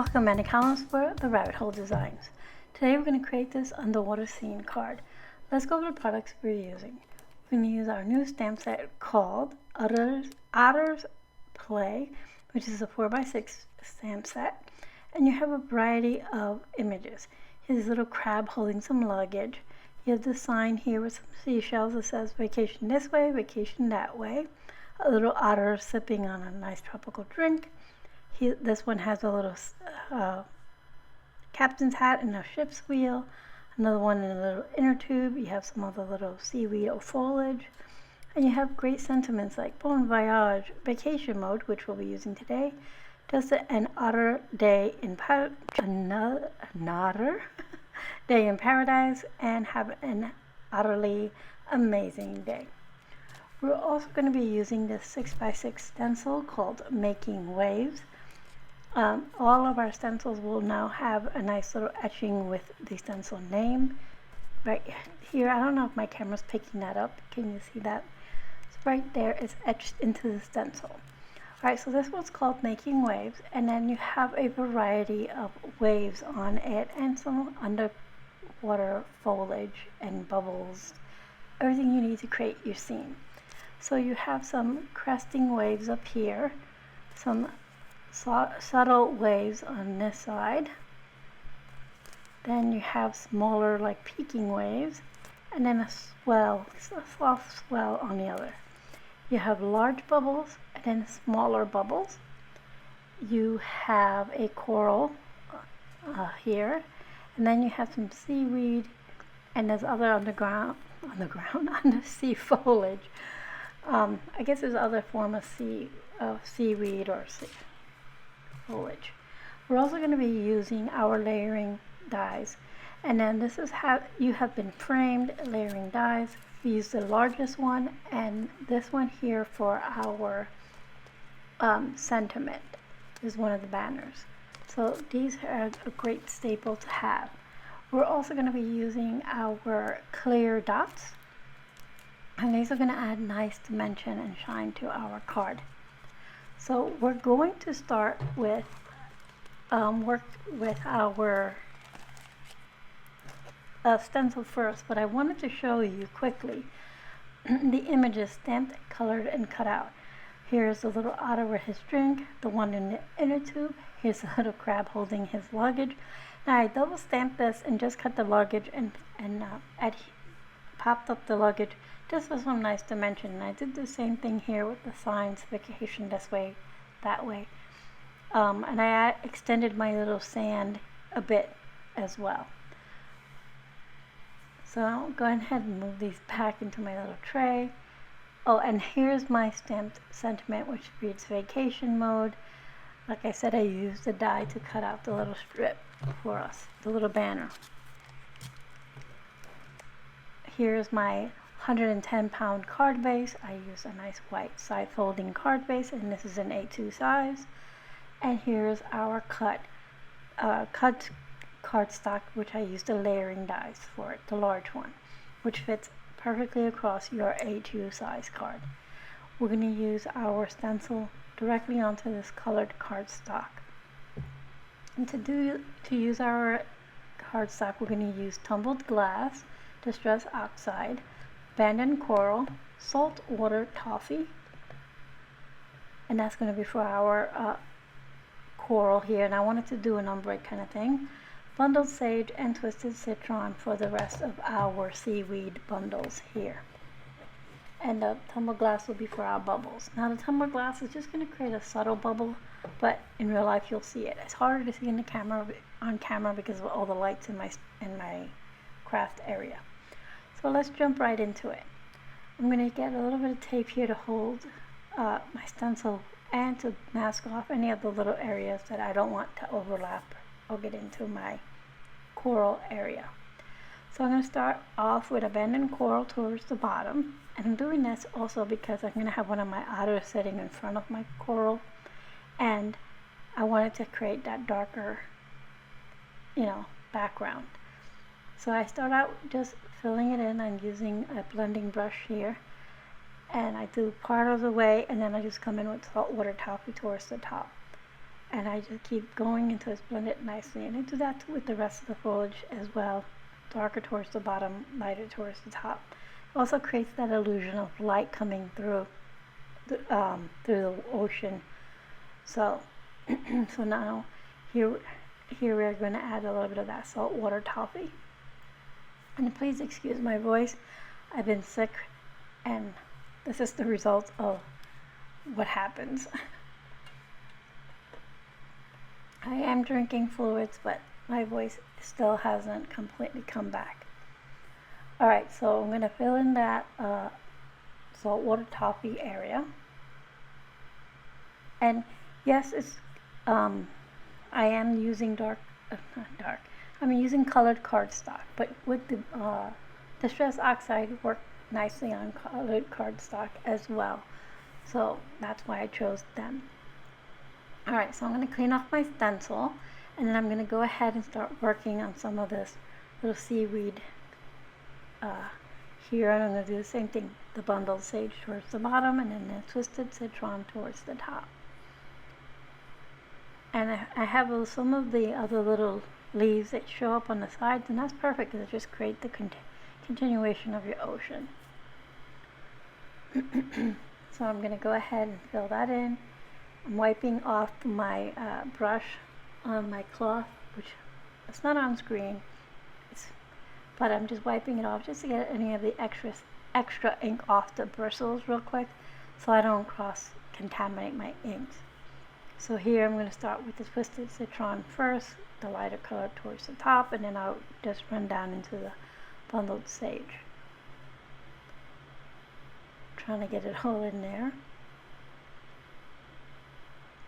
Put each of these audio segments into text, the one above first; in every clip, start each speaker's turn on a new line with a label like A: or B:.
A: Welcome many columns for the rabbit hole designs. Today we're going to create this underwater scene card. Let's go over the products we're using. We're going to use our new stamp set called Otter's Play, which is a 4x6 stamp set. And you have a variety of images. Here's a little crab holding some luggage. You have the sign here with some seashells that says vacation this way, vacation that way. A little otter sipping on a nice tropical drink. This one has a little captain's hat and a ship's wheel. Another one in a little inner tube. You have some other little seaweed or foliage. And you have great sentiments like Bon Voyage, vacation mode, which we'll be using today. Just an otter day in another day in paradise, and have an utterly amazing day. We're also going to be using this 6x6 stencil called Making Waves. All of our stencils will now have a nice little etching with the stencil name right here. I don't know if my camera's picking that up. Can you see that? So right there is etched into the stencil. Alright, so this one's called Making Waves, and then you have a variety of waves on it and some underwater foliage and bubbles, everything you need to create your scene. So you have some cresting waves up here, some subtle waves on this side, then you have smaller like peaking waves, and then a soft swell on the other. You have large bubbles and then smaller bubbles. You have a coral here, and then you have some seaweed, and there's other undersea foliage. I guess there's other form of seaweed or foliage. We're also going to be using our layering dies, and then this is how you have been framed layering dies. We use the largest one and this one here for our sentiment is one of the banners. So these are a great staple to have. We're also going to be using our clear dots, and these are going to add nice dimension and shine to our card. So we're going to start with work with our stencil first, but I wanted to show you quickly the images stamped, colored, and cut out. Here's the little otter with his drink, the one in the inner tube. Here's a little crab holding his luggage. Now I double stamped this and just cut the luggage and popped up the luggage just for some nice dimension. And I did the same thing here with the signs, vacation this way, that way. And I extended my little sand a bit as well. So I'll go ahead and move these back into my little tray. Oh, and here's my stamped sentiment, which reads vacation mode. Like I said, I used the die to cut out the little strip for us, the little banner. Here's my 110-pound card base. I use a nice white side folding card base, and this is an A2 size. And here's our cut cardstock, which I used the layering dies for it, the large one, which fits perfectly across your A2 size card. We're going to use our stencil directly onto this colored cardstock. And to use our cardstock, we're going to use tumbled glass, distress oxide, abandoned coral, salt water toffee, and that's going to be for our coral here. And I wanted to do an ombre kind of thing. Bundled sage and twisted citron for the rest of our seaweed bundles here. And the tumbled glass will be for our bubbles. Now the tumbled glass is just going to create a subtle bubble, but in real life you'll see it. It's harder to see in the on camera because of all the lights in my craft area. So let's jump right into it. I'm going to get a little bit of tape here to hold my stencil and to mask off any of the little areas that I don't want to overlap or get into my coral area. So I'm going to start off with abandoned coral towards the bottom, and I'm doing this also because I'm going to have one of my otters sitting in front of my coral, and I wanted to create that darker, background. So I start out just filling it in. I'm using a blending brush here, and I do part of the way, and then I just come in with saltwater toffee towards the top. and I just keep going until it's blended nicely. And I do that with the rest of the foliage as well. Darker towards the bottom, lighter towards the top. It also creates that illusion of light coming through the ocean. So, so now here we're going to add a little bit of that saltwater toffee. And please excuse my voice. I've been sick, and this is the result of what happens. I am drinking fluids, but my voice still hasn't completely come back. Alright, so I'm going to fill in that saltwater toffee area. And yes, it's I am using I'm using colored cardstock, but with the Distress Oxide worked nicely on colored cardstock as well. So that's why I chose them. Alright, so I'm going to clean off my stencil, and then I'm going to go ahead and start working on some of this little seaweed here. And I'm going to do the same thing, the bundled sage towards the bottom, and then the twisted citron towards the top. And I have some of the other little leaves that show up on the sides, and that's perfect because it just creates the continuation of your ocean. So I'm going to go ahead and fill that in. I'm wiping off my brush on my cloth, which it's not on screen, but I'm just wiping it off just to get any of the extra ink off the bristles real quick, so I don't cross-contaminate my inks. So here I'm going to start with the twisted citron first, the lighter color towards the top, and then I'll just run down into the bundled sage. Trying to get it all in there.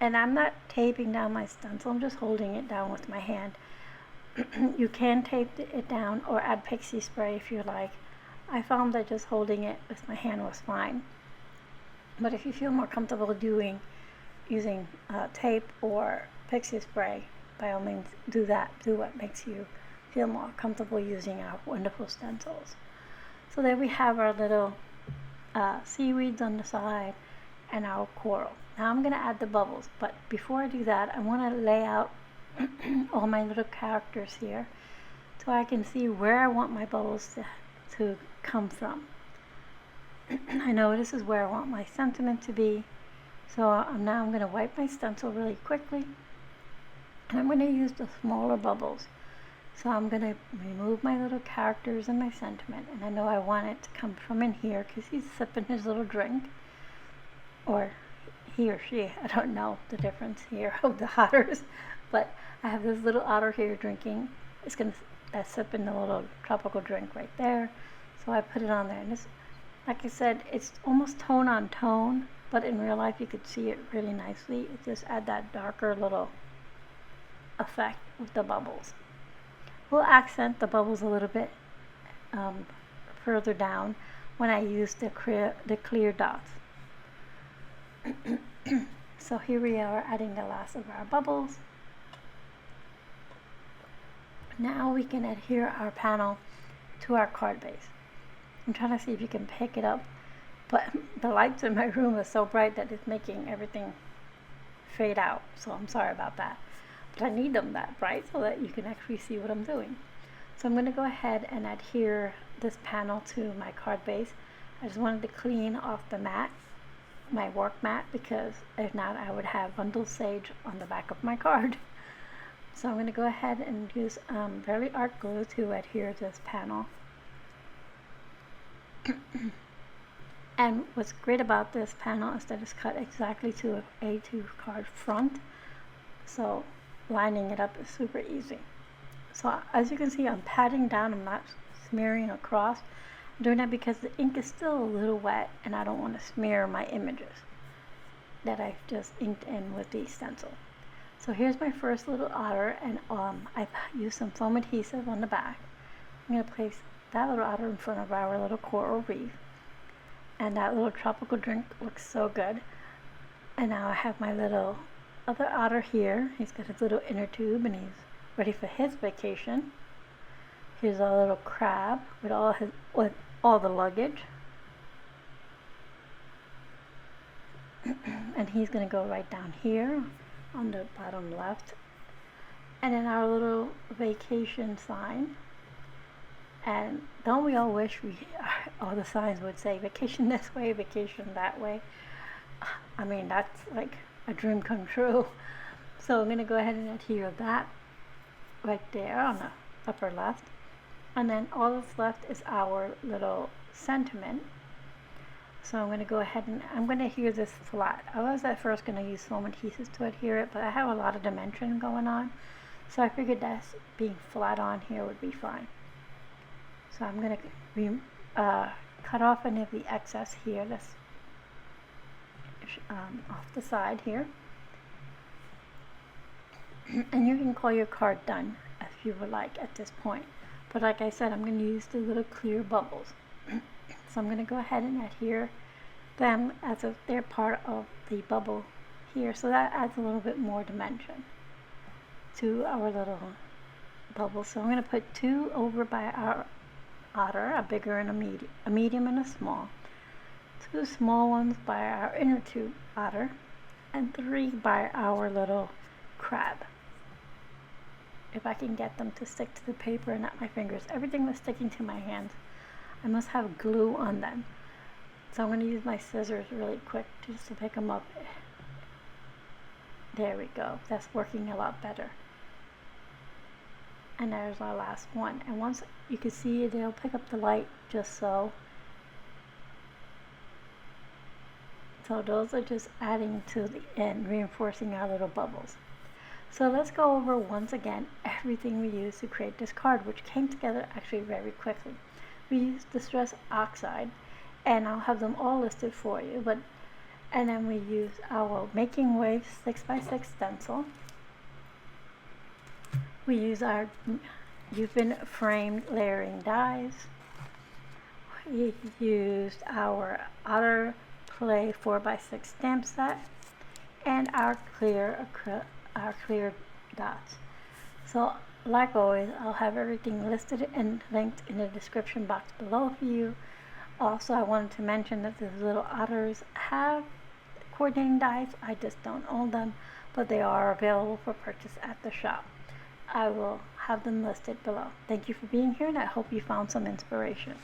A: And I'm not taping down my stencil, I'm just holding it down with my hand. You can tape it down or add pixie spray if you like. I found that just holding it with my hand was fine. But if you feel more comfortable using tape or pixie spray, by all means do that. Do what makes you feel more comfortable using our wonderful stencils. So there we have our little seaweeds on the side and our coral. Now I'm going to add the bubbles, but before I do that, I want to lay out all my little characters here so I can see where I want my bubbles to come from. I know this is where I want my sentiment to be, so now I'm going to wipe my stencil really quickly, and I'm going to use the smaller bubbles. So I'm going to remove my little characters and my sentiment, and I know I want it to come from in here because he's sipping his little drink, or he or she, I don't know the difference here of the otters, but I have this little otter here drinking. That's sipping the little tropical drink right there, so I put it on there. And this, like I said, it's almost tone on tone, but in real life you could see it really nicely. It just add that darker little effect with the bubbles. We'll accent the bubbles a little bit further down when I use the clear dots. So here we are adding the last of our bubbles. Now we can adhere our panel to our card base. I'm trying to see if you can pick it up, but the lights in my room are so bright that it's making everything fade out, so I'm sorry about that. But I need them that bright so that you can actually see what I'm doing. So I'm going to go ahead and adhere this panel to my card base. I just wanted to clean off the mat, my work mat, because if not I would have bundled sage on the back of my card. So I'm going to go ahead and use Very Art Glue to adhere this panel. And what's great about this panel is that it's cut exactly to an A2 card front, so lining it up is super easy. So as you can see, I'm patting down, I'm not smearing across. I'm doing that because the ink is still a little wet and I don't want to smear my images that I've just inked in with the stencil. So here's my first little otter, and I've used some foam adhesive on the back. I'm going to place that little otter in front of our little coral reef. And that little tropical drink looks so good. And now I have my little other otter here. He's got his little inner tube and he's ready for his vacation. Here's our little crab with all the luggage. And he's going to go right down here. on the bottom left. And then our little vacation sign. And don't we all wish all the signs would say vacation this way, vacation that way? I mean, that's like a dream come true. So I'm going to go ahead and adhere that right there on the upper left. And then all that's left is our little sentiment. So I'm going to go ahead and I'm going to adhere this flat. I was at first going to use foam adhesives to adhere it, but I have a lot of dimension going on. So I figured that being flat on here would be fine. So I'm going to cut off any of the excess here that's off the side here. And you can call your card done if you would like at this point. But like I said, I'm going to use the little clear bubbles. So I'm going to go ahead and adhere them as if they're part of the bubble here. So that adds a little bit more dimension to our little bubble. So I'm going to put 2 over by our Otter, a bigger and a medium and a small. 2 small ones by our inner tube Otter, and 3 by our little crab. If I can get them to stick to the paper and not my fingers. Everything was sticking to my hands. I must have glue on them. So I'm going to use my scissors really quick just to pick them up. There we go. That's working a lot better. And there's our last one. And once you can see, they'll pick up the light just so. So those are just adding to the end, reinforcing our little bubbles. So let's go over once again everything we used to create this card, which came together actually very quickly. We used Distress Oxide, and I'll have them all listed for you. And then we used our Making Waves 6x6 stencil. We use our You've Been Framed layering dies. We used our Otter Play 4x6 stamp set and our clear dots. So like always, I'll have everything listed and linked in the description box below for you. Also, I wanted to mention that the little otters have coordinating dies. I just don't own them, but they are available for purchase at the shop. I will have them listed below. Thank you for being here, and I hope you found some inspiration.